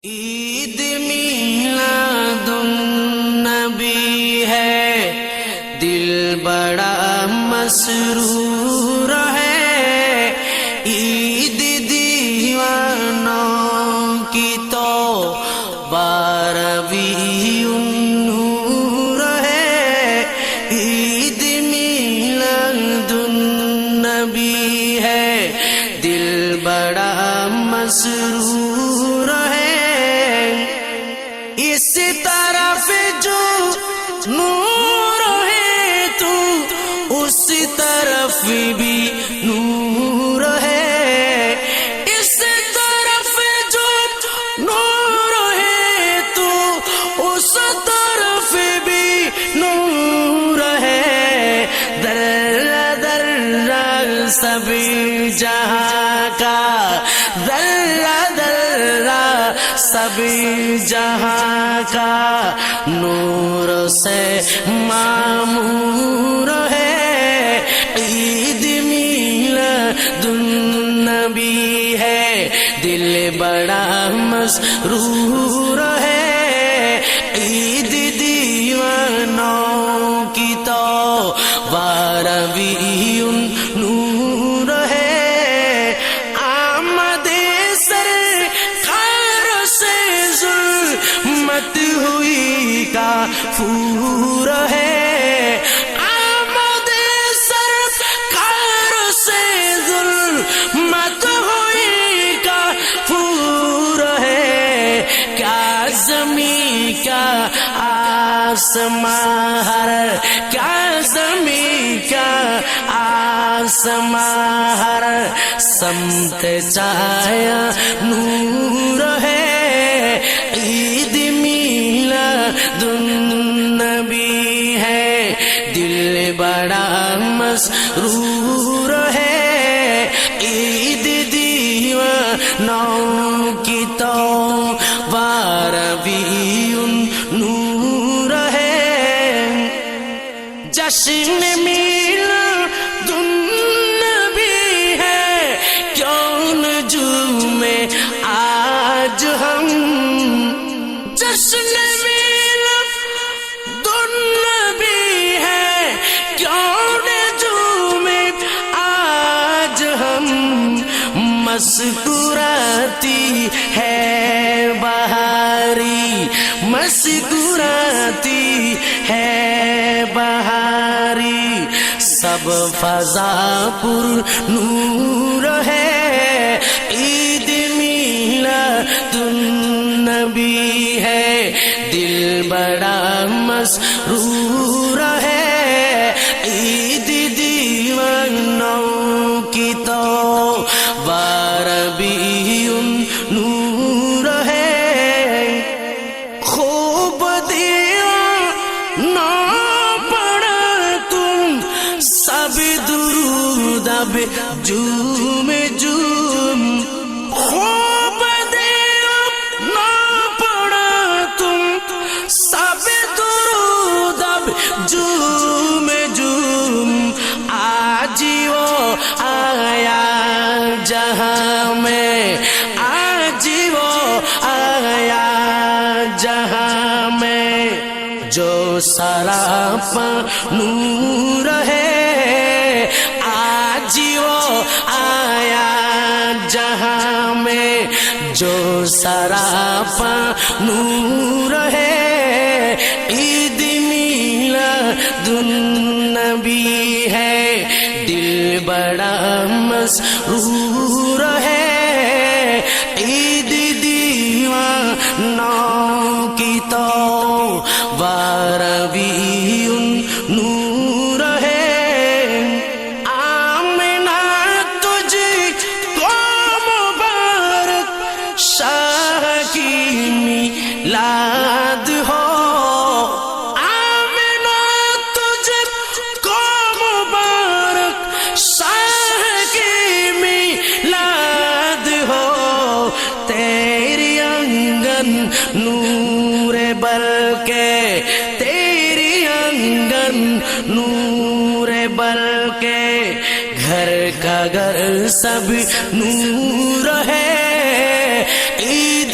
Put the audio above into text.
عید میلاد النبی ہے، دل بڑا مسرور ہے۔ عید دیوانوں کی تو 12ویں النور ہے۔ عید میلاد النبی ہے، دل بڑا مسرور ہے۔ اس طرف جو نور ہے تو اس طرف بھی نور ہے۔ اس طرف جو نور ہے تو اس طرف بھی نور ہے۔ در در سب جہاں کا، در در سب جہاں کا نور سے معمور ہے۔ عید میلاد النبی ہے، دل بڑا مسرور ہے۔ عید دیوانوں کی تو 12ویں النور ہے۔ آمد سرکار سے ظلمت ہوئی کافور ہے۔ آمد سرکار سے ظلمت ہوئی کافور ہے۔ کیا زمین کا آسمان ہر، کیا زمین کا آسمان ہر سمت چھایا نور ہے۔ عید میلاد النبی ہے، دل بڑا مسرور ہے۔ عید دیوانوں کی تو 12ویں النور ہے۔ جشن میلاد النبی ہے، کیوں نجوم آج ہم۔ جشن میلاد النبی ہے، کیوں نجوم آج ہم۔ مسکراتی ہے بہاری، مسکراتی ہے بہاری، سب فضا پر نور ہے۔ عید میلاد النبی ہے، دل بڑا مسرور ہے۔ عید دیوانوں کی تو 12ویں النور ہے۔ خوب دیوانہ پڑھا تم سب درود اب جوم جوم۔ خوب دیوانہ پڑھا تم سب درود اب جوم جوم۔ آج وہ آیا جہاں میں، آج وہ آیا جہاں میں، جو سراپا نور ہے۔ آج وہ آیا جہاں میں، جو سراپا نور ہے۔ عید میلاد النبی ہے، دل بڑا مسرور ہے۔ عید دیوانوں کی تو 12ویں النور ہے۔ آمنہ تجھ کو مبارک شاہ کی میلاد ہو۔ آمنہ تجھ کو مبارک شاہ کی میلاد ہو۔ تیری آنگن نور بلکہ، تیری آنگن نور بلکہ، گھر کا گھر سب نور ہے۔ عید